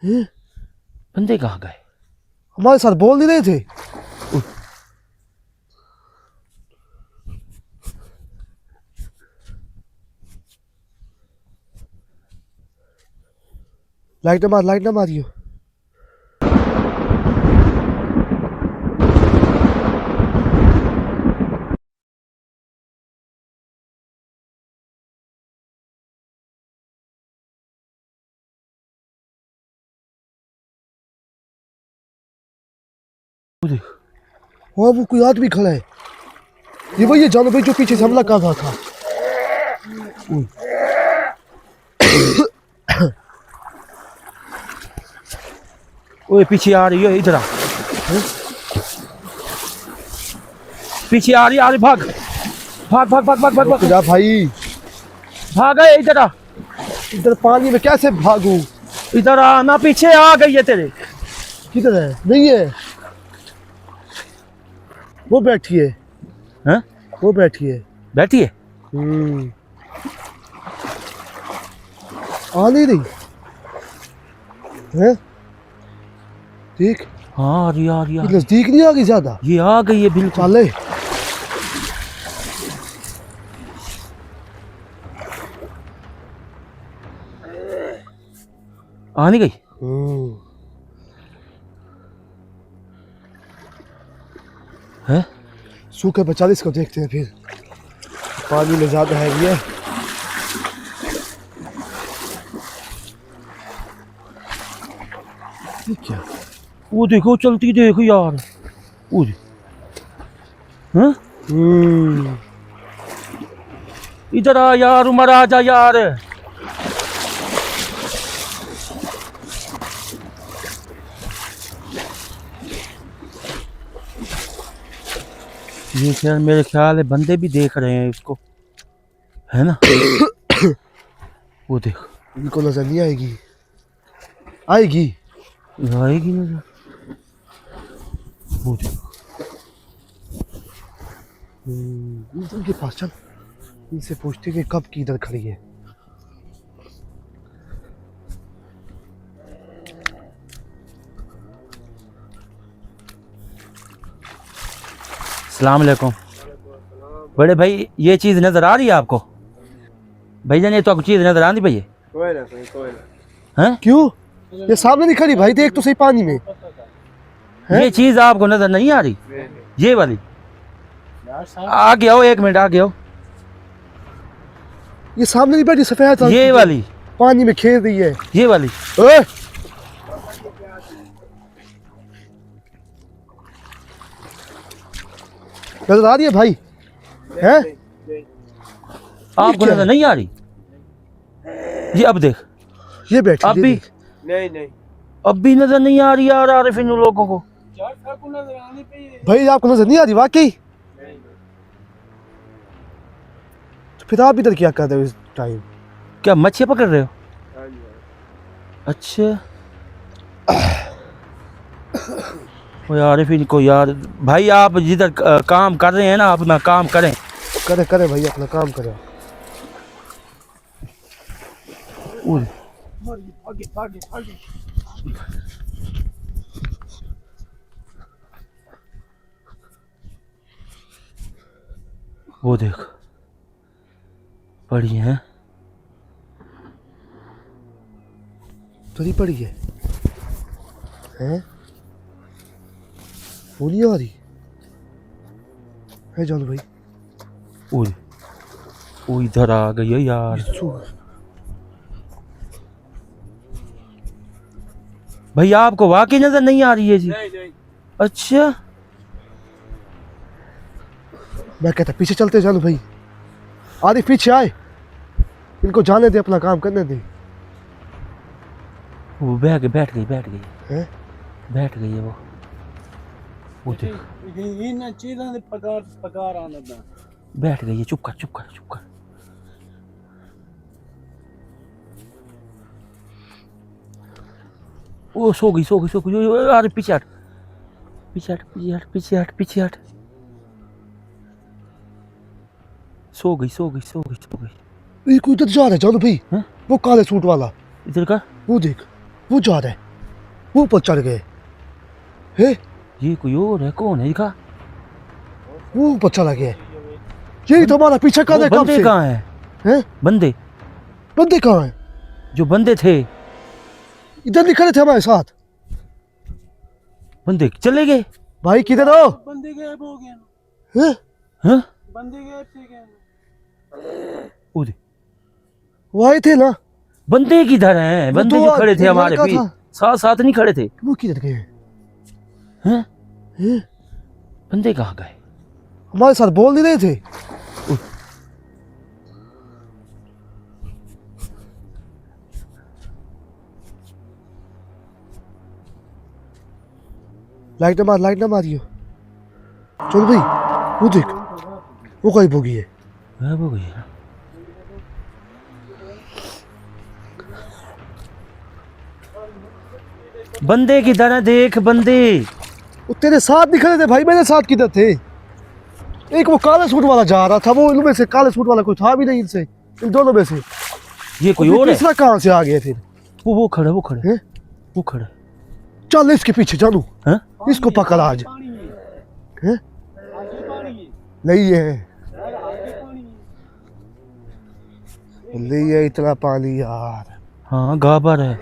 हैं? बंदे कहाँ गए? हमारे साथ बोल नहीं रहे थे। लाइट ना मारियो। हाँ वो कोई आदमी खड़ा है। ये वही है जानो भाई जो पीछे से हमला कर रहा था। ओए पीछे आ रही है, इधर आ। पीछे आ रही, भाग भाग भाग भाग भाग भाग भाग जा भाई, भाग गए, इधर आ। इधर पानी में कैसे भागूं? इधर आ ना, पीछे आ गई है तेरे। किधर है? नहीं है, वो बैठी है। हैं? वो बैठी है। बैठी है? आ नहीं रही है। ठीक। हाँ आ रही आ रही। नजदीक नहीं आ गई ज्यादा? ये आ गई है बिल्कुल। चले। आ नहीं गई? है? सूखे बचा इसको, देखते हैं फिर। पानी में ज्यादा है ये। क्या? वो देखो चलती, देखो यार। वो हाँ? इधर आ यार, उमर आ जा यार। ये खैर मेरे ख्याल है बंदे भी देख रहे हैं इसको, है ना? वो देख, इनको नजर नहीं आएगी। आएगी आएगी नजर। वो देख, इनके पास चल, इनसे पूछते कि कब की इधर खड़ी है। अस्सलाम वालेकुम। बड़े भाई ये चीज़ नज़र आ रही है आपको? भाईजान ये तो आपको चीज़ नज़र आती भाई? कोई ना। हैं? क्यों? ये सामने नहीं खड़ी भाई, देख तो सही पानी में। ये चीज़ आपको नज़र नहीं आ रही? ये वाली? आगे आओ, एक मिनट आगे आओ। ये सामने नहीं बैठी सफेद, ये वाली पानी में खेल रही है। ये वाली? ओए! नजर आ रही है भाई? हैं? आपको नजर नहीं आ रही? ये अब देख, ये बैठी अब भी नहीं अब भी नजर नहीं आ रही यार आरिफ इन लोगों को। भाई आपको नजर नहीं आ रही वाकई? तो फिर आप इधर क्या कर रहे हो इस टाइम? क्या मच्छियाँ पकड़ रहे हो? अच्छा वो आरिफ इनको यार, भाई आप जिधर काम कर रहे हैं ना, अपना काम करें। करे भाई, अपना काम करे। वो देख पड़ी है, तरी पड़ी है। हैं? वो नहीं आ रही है जान भाई। वो इधर आ गई है यार। भाई आपको वाकई नजर नहीं आ रही है जी? नहीं। अच्छा मैं कहता पीछे चलते जानो भाई। आदि पीछे आए, इनको जाने दे, अपना काम करने दे। वो बैठ गई हैं? बैठ गई है वो देख, इन चीज़ों से पकार आना था। बैठ गई है। चुप कर। वो सो गई। अरे पीछे हट। सो गई। ये कोई इधर जा रहा है जानो भाई। हैं? वो काले सूट वाला, इधर का वो देख, वो जा रहा है। वो ऊपर चढ़ गए हैं, ये कोई और है, कौन है दिखा? वो ऊपर चला गया। यही तो हमारा पीछे कर वो रहे कब बंदे से कहाँ है? हैं? बंदे बंदे कहाँ हैं? जो बंदे थे, इधर नहीं खड़े थे हमारे साथ। बंदे चले गए। भाई किधर हो? बंदे गायब हो गए। हैं? हाँ बंदे गायब थे क्या? उधर वो आए थे ना, बंदे किधर हैं? वो बंदे तो जो खड़े थे एक हमारे लड़का पीछे, था। साथ साथ नहीं खड़े थे। वो किधर गए? हैं? हैं? बंदे कहाँ गए? हमारे साथ बोल नहीं रहे थे। लाइट ना मारियो। चल भाई, वो देख, वो गायब हो गई है। गायब हो गई है। बंदे किधर है? देख बंदे। वो तेरे साथ नहीं खड़े थे भाई, मेरे साथ किधर थे? एक वो काले सूट वाला जा रहा था, वो इनमें से काले सूट वाला कोई था भी नहीं इनसे, इन दोनों में से। ये कोई फिर और है? तीसरा कहाँ से आ गया फिर? वो खड़े, वो खड़े, हैं? वो खड़े। चल इसके पीछे जानू, हैं? इसको पकड़ आज। पानी है, हैं? आगे पानी है, नहीं है, यार आगे पानी है। नहीं है इतना पानी यार। हाँ गाबर है।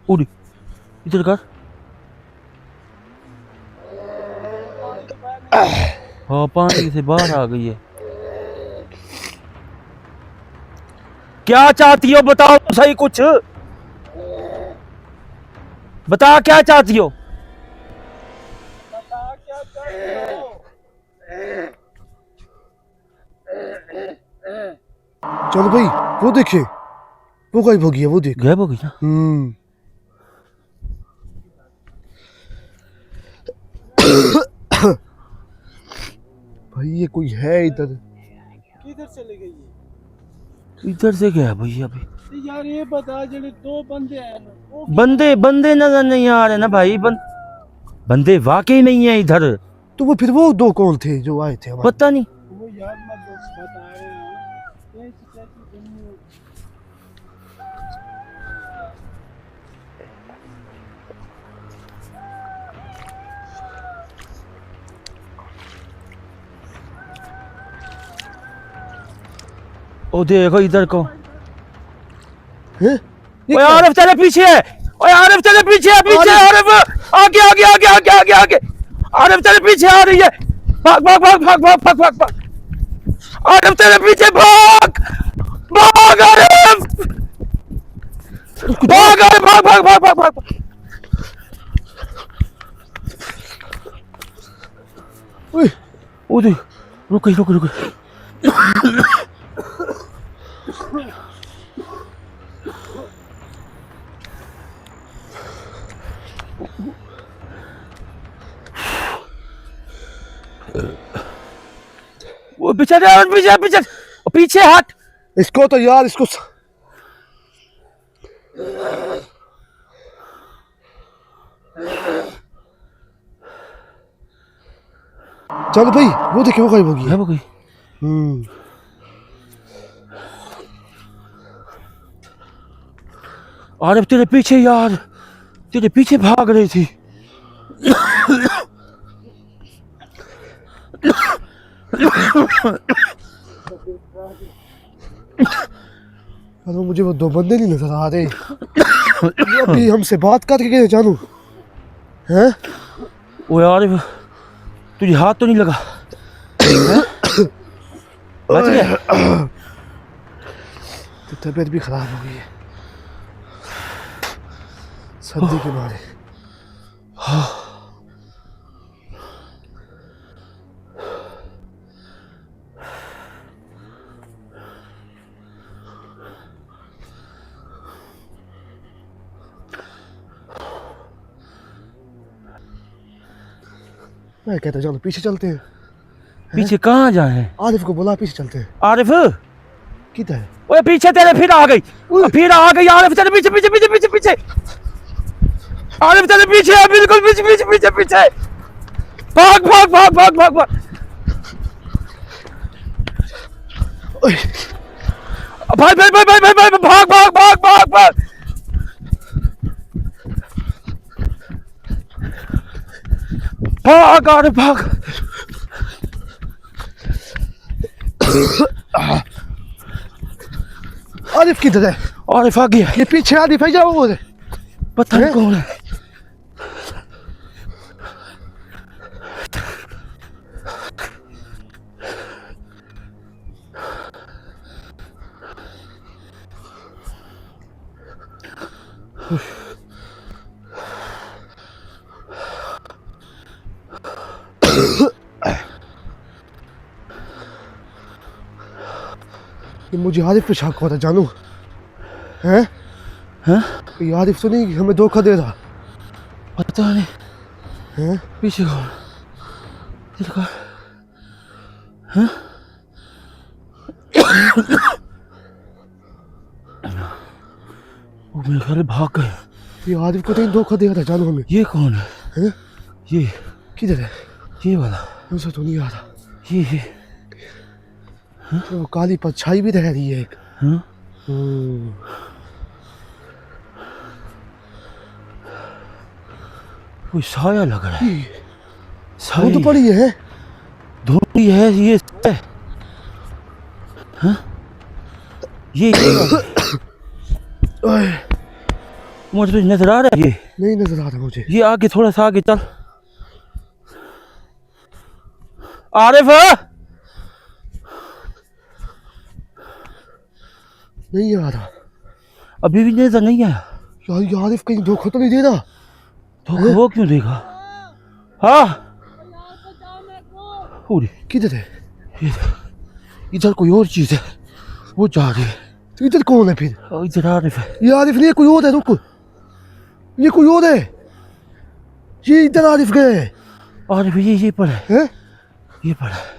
उड़ी इधर कर। हाँ पानी से बाहर आ गई है। क्या चाहती हो बताओ सही, कुछ बता क्या चाहती हो? बता क्या चाहते हो? चल भाई, वो देखे, वो गायब हो गया, वो देख। गायब हो गई ना? भाई ये कोई है इधर। किधर चले गई ये? इधर से गया भाई अभी। यार ये बता, जड़े दो बंदे हैं ना, वो बंदे नजर नहीं आ रहे ना भाई। बंदे वाकई नहीं है इधर। तो वो फिर वो दो कौन थे जो आए थे हमारे? पता नहीं। वो यार मैं बता रहे हैं कैसी दुनिया। ओ देखो इधर को। हैं? ये ओए क्या? आरिफ तेरे पीछे है। ओए आरिफ तेरे पीछे है, पीछे आरिफ। आगे आगे आगे आगे आगे आगे। आरिफ तेरे पीछे आ रही है। भाग भाग भाग भाग भाग भाग भाग भाग। आरिफ तेरे पीछे भाग। भाग आरिफ। भाग आरिफ भाग भाग भाग भाग भाग। ओए, उधर रुक रुक रुक। वो पीछे पीछे पीछे पीछे हट। इसको तो यार इसको चल भाई, वो देखे, वो गायब हो गई है। हो गई। आरिफ तेरे पीछे यार, तेरे पीछे भाग रही थी। अरे मुझे वो दो बंदे नहीं नजर आ रहे। ये अभी हमसे बात करके गए जानू, हैं? ओ यार तुझे हाथ तो नहीं लगा? बच गया? तो तबीयत भी खराब हो गई है सर्दी के मारे। मैं कहता चलो पीछे चलते हैं। पीछे कहाँ जाए? आरिफ को बुला, पीछे चलते हैं। आरिफ किधर है? ओए पीछे तेरे फिर आ गई। फिर आ गई आरिफ तेरे पीछे पीछे पीछे पीछे पीछे। आरिफ तेरे पीछे है, बिल्कुल पीछे पीछे पीछे पीछे। भाग भाग भाग भाग भाग भाग। ओए, भाई भाई भाई भाई भाई भाई भाग भाग भाग भाग भाग। भाग आरिफ भाग। आरिफ किधर है? आरिफ आ गया। ये पीछे आरिफ है, जाओ वो पता नहीं कौन है। ये मुझे आरिफ पे शक होता जानू हैं? हाँ ये आरिफ तो नहीं हमें धोखा दे रहा पता नहीं। हैं? पीछे कौन? देखो। हाँ वो मेरे ख्याल भाग गए। ये आरिफ को तो धोखा दे रहा जानू हमें। ये कौन है? हैं? ये किधर है? ये वाला। मुझे तो नहीं आ रहा। ये तो वो काली परछाई भी रह रही है एक। हाँ कोई साया लग रहा है। वो तो पड़ी है। धुंधली है ये। हाँ ये ओए, मुझे तो नजर आ रहा है। ये नहीं नजर आ रहा मुझे। ये आगे थोड़ा सा आगे चल। आरिफ नहीं आ रहा अभी भी नजर नहीं आया। यार, ये आरिफ कहीं धोखा तो नहीं दे रहा? धोखा वो क्यों देगा? हाँ पूरी किधर है? इधर कोई और चीज है। वो जा रही है। तो इधर कौन है फिर? इधर आरिफ है। ये आरिफ नहीं है, कोई और है। रुको, ये कोई और है। ये इधर आरिफ गए आरिफ ये पर है। हैं? ये पर है।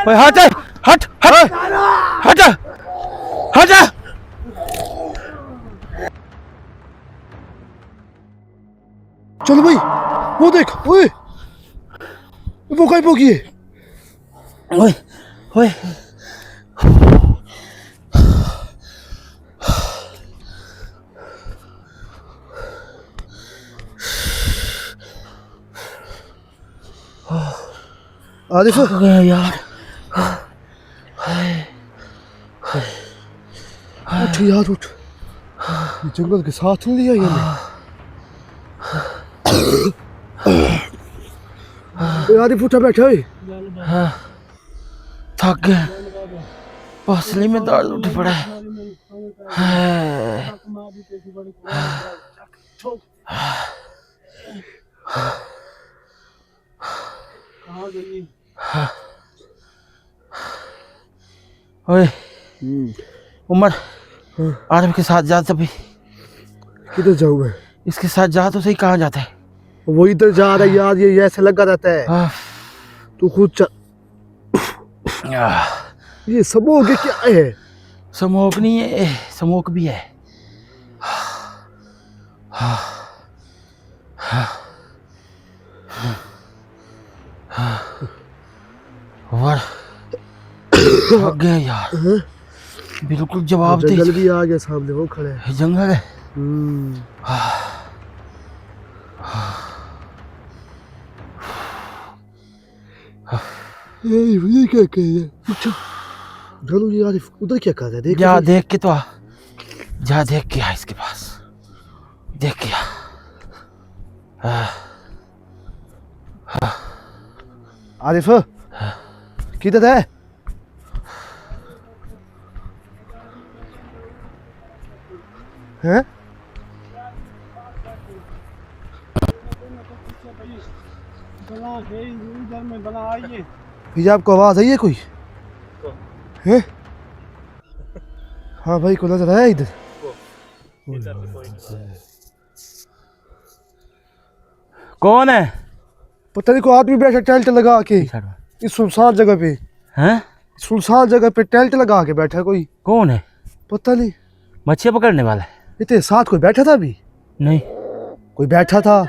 ओए हट हट हट हट हट। चलो भाई, वो देख। ओए, वो कहीं पोगी है। ओए ओए आरिफ हो गया यार। उठ यार उठ। ये जंगल के साथ नहीं लिया ये आरिफ उठा बैठा है। हाँ थक गए। पसली में दर्द उठ पड़ा है। ओए उमर आरिफ के साथ जा। तभी किधर जाऊँ मैं? इसके साथ जा तो सही। कहाँ जाता है? वो इधर जा रहा है यार, ये ऐसे लगा रहता है। तू खुद चल। ये समोग क्या है? समोक नहीं है, समोक भी है। और थक गए यार। बिल्कुल जवाब दे। जंगल भी आ गया सामने, वो खड़े है। जंगल है। ये क्या कह रहे हैं? अच्छा चलो ये आरिफ उधर क्या कर रहा है? देख जा देख के तो आ। जा देख के आ इसके पास। देख के आ। आरिफ किधर है? हैं? भैया आपको आवाज आई है कोई? हैं? हाँ भाई को नजर आया इधर? कौन है? पता नहीं, कोई आदमी बैठा टेल्ट लगा के इस सुनसान जगह पे। हैं? सुनसान जगह पे टेल्ट लगा के बैठा है कोई। कौन है? पता नहीं। मच्छी पकड़ने वाला है? इतने साथ कोई बैठा था अभी? नहीं कोई बैठा था।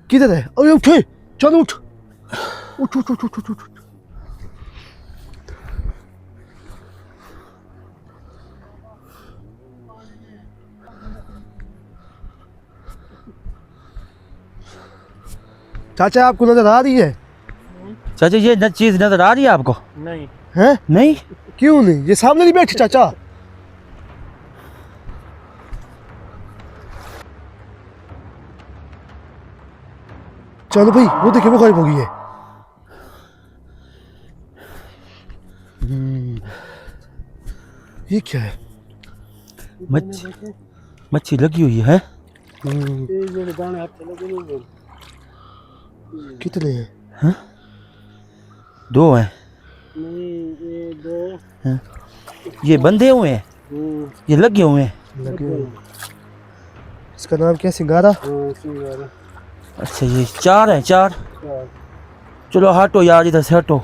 किधर है? अरे उठे, चलो उठ। उठ उठ उठ उठ उठ उठ। चाचा आपको नजर आ रही है? चाचा ये चीज नजर आ रही है आपको? नहीं हैं? नहीं। क्यों नहीं? ये सामने नहीं बैठी चाचा? चलो भाई, वो देखिए वो गायब हो गई है। ये क्या है? मच्छी लगी हुई है। ये जो दाने हाथ लगे नहीं कितने हैं? हाँ? 2 हैं। नहीं ये दो हाँ? ये बंधे हुए हैं, ये लगे हुए हैं। लगे हुए हैं। इसका नाम क्या? सिंगारा? हाँ सिंगारा अच्छा ये 4 हैं, 4। चार चलो हटो यार, इधर से हटो।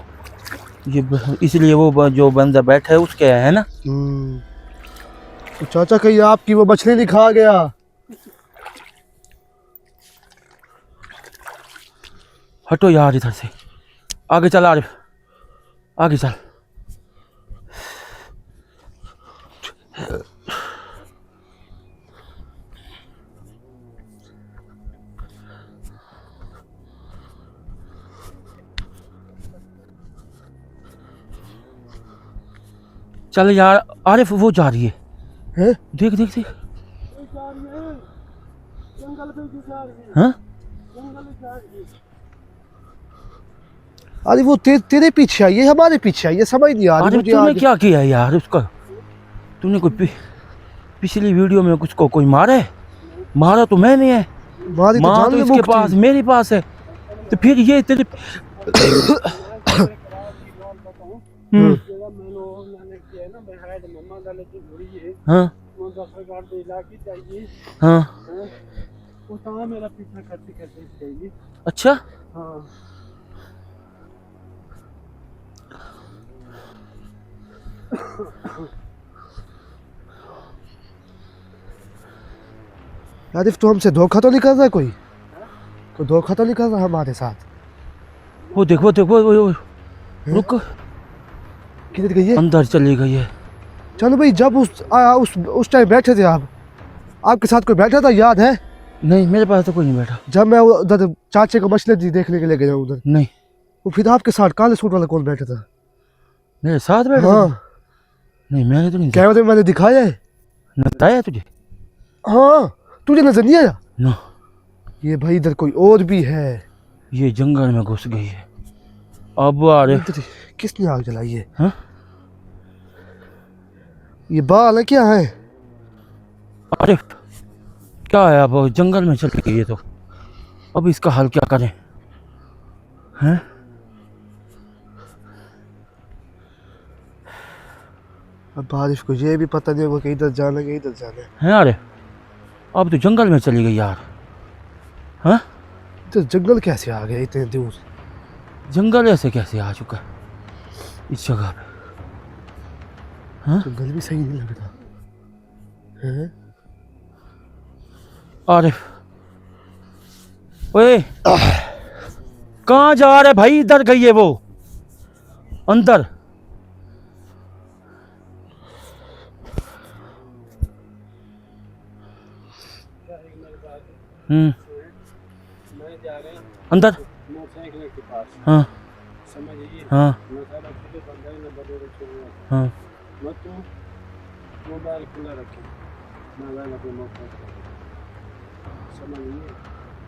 ये इसलिए वो जो बंदा बैठा है उसके है ना। तो चाचा कहीं आपकी वो मछली नहीं खा गया? हटो यार इधर से, आगे चल आरिफ, आगे चल। चल यार आरिफ, वो जा रही है। हैं? देख देख देख। जंगल पे जो जा रही है हाँ जंगल में जा रही है अरे वो तेरे पीछे आई है, हमारे पीछे आई है, समझ नहीं आ रही आरिफ मुझे तूने आज। क्या किया यार उसका? तूने कोई पिछली वीडियो में उसको कोई मारा है? मारा तो मैंने है, मारी तो माँ जान तो में इसके मुक्ति। पास मेरे पास है, तो फिर ये तेरे जगह मैंने किया है ना भाई हाइड मम्मा डाले की घोड़ी है हाँ वो 10,000 दे लाके चाहिए हाँ हैं? वो कहाँ मेरा पीछा करते करते चाहिए। अच्छा। हाँ आरिफ तो हमसे धोखा तो नहीं कर रहा है कोई? कोई धोखा तो नहीं कर रहा हमारे साथ? वो देख वो देख वो रुक, किधर गई है? अंदर चली गई है। चलो भाई, जब उस टाइम बैठे थे आप, आपके साथ कोई बैठा था याद है? नहीं मेरे पास तो कोई नहीं बैठा। जब मैं उधर चाचे को मछली देखने के लिए गया उधर, नहीं वो फिर आपके साथ काले सूट वाला कौन बैठा था? मेरे साथ बैठा हाँ था? नहीं मैंने तो नहीं कैमरे में मैंने दिखाया है। बताया तुझे? हाँ तुझे नजर नहीं आया? नो, ये भाई इधर कोई और भी है। ये जंगल में घुस गई है। अब आरिफ इधर किसने आग जलाई है? हाँ? ये बाल है क्या है? आरिफ क्या है, अब जंगल में चल गई है तो अब इसका हल क्या करें? हैं? अब बारिश को ये भी पता नहीं होगा कि इधर जाना है कि इधर जाना है। हैं आरिफ, अब तो जंगल में चली गई यार। हाँ इधर जंगल कैसे आ गया इतने दूर? जंगल ऐसे कैसे आ चुका है इस जगह पे? हाँ जंगल भी सही नहीं लग रहा है। आरिफ ओए कहाँ जा रहे भाई? इधर गई है वो अंदर। मैं जा रहा हूँ अंदर। मोटरसाइकिल के पास हाँ समझिए हाँ मैं सारा खुद बंदा ही नंबर दे रखा हाँ मत तू मोबाइल खुला रखे मोबाइल अपने मोबाइल समझिए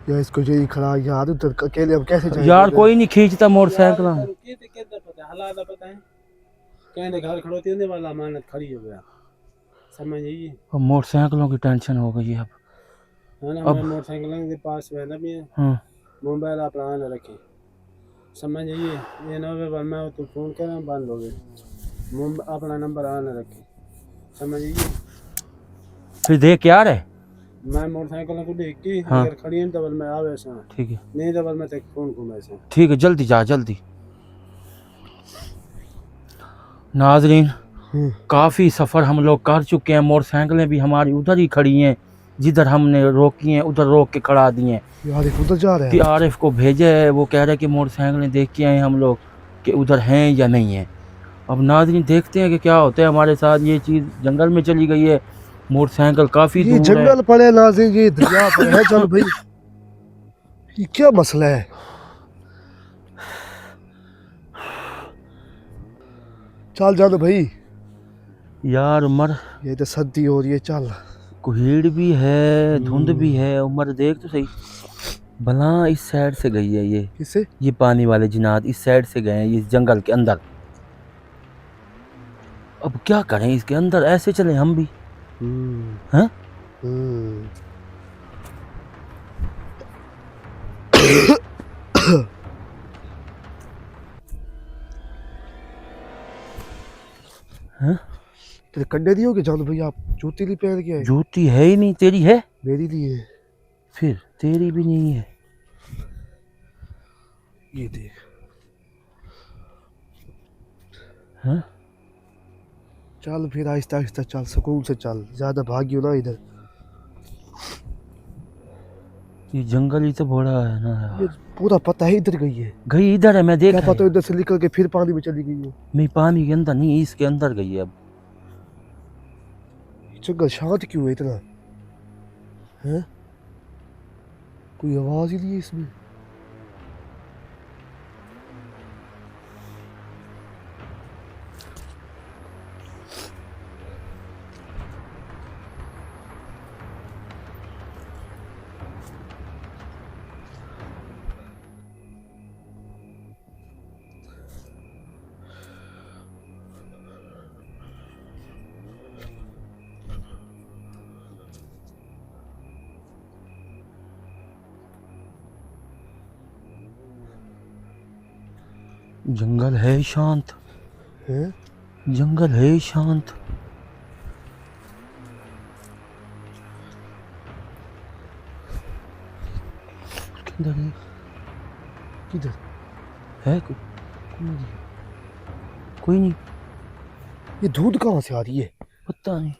या इसको यही खड़ा यार, उधर अकेले हम कैसे जाएंगे? यार कोई नहीं खींचता मोटरसाइकिल। किधर पता हालात पता है कहने घर खड़ोती होने वाला अमानत खड़ी हो गया समझिए अब मोटरसाइकिलों की टेंशन हो गई है अब। है ना। अब मैं मोटरसाइकिल के पास रहना भी है हाँ मोबाइल आप आन रखे समझिए ये ना हो मैं तो फोन कर बंद हो गए अपना नंबर आन रखे समझिए। फिर देख क्या रहे। मैं मोटरसाइकिल को देख के हाँ। अगर खड़ी है तो मैं आवे ऐसा ठीक है नहीं तो मैं तक फोन घूमे ऐसा ठीक है, जल्दी जा जल्दी। नाजरीन काफ़ी सफ़र हम लोग कर चुके हैं, मोटरसाइकिलें भी हमारी उधर ही खड़ी हैं, जिधर हमने रोकी हैं उधर रोक के खड़ा दिए यार एक उधर जा रहा कि है। आरिफ को भेजे है, वो कह रहे हैं कि मोटरसाइकिलें देख के आए हम लोग कि उधर हैं या नहीं है। अब नाज़रीन देखते हैं कि क्या होता है हमारे साथ। ये चीज़ जंगल में चली गई है, मोटरसाइकिल काफ़ी ये दूर है। जंगल पड़े नाज़रीन, ये दरिया पर है। चल भाई, ये क्या मसला है? चल जानो भाई, यार उमर ये तो सर्दी हो रही है। चल कुहेड़ भी है, धुंध भी है। उमर देख तो सही, भला इस साइड से गई है किससे? ये पानी वाले जिनात इस साइड से गए हैं, इस जंगल के अंदर। अब क्या करें इसके अंदर, ऐसे चले हम भी हैं? हैं? तेरे कंडे दिए हो कि जानो भाई? आप जूती नहीं पहन के आए? जूती है ही नहीं। तेरी है? मेरी नहीं है। फिर तेरी भी नहीं है। ये देख। हैं? चल फिर आहिस्ता आहिस्ता चल, सुकून से चल, ज्यादा भागियो ना इधर। ये जंगल ही तो बड़ा है ना यार। ये पूरा पता है इधर गई है। गई इधर है, मैं क्या देखा पता है। इधर से निकल के फिर पानी में चली गई हो। नहीं पानी के अंदर नहीं, इसके अंदर गई है। अब जंगल शांत क्यों है इतना? है कोई आवाज ही नहीं है इसमें। जंगल है शांत, है जंगल है शांत। उसके अंदर है। किधर? है कोई नहीं। ये धूल कहाँ से आ रही है? पता नहीं।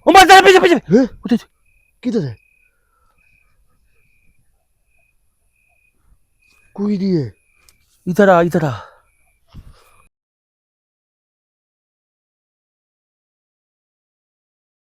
उमर जरा पीछे पीछे। है? उधर किधर है? कोई नहीं है। इधर आ, इधर आ।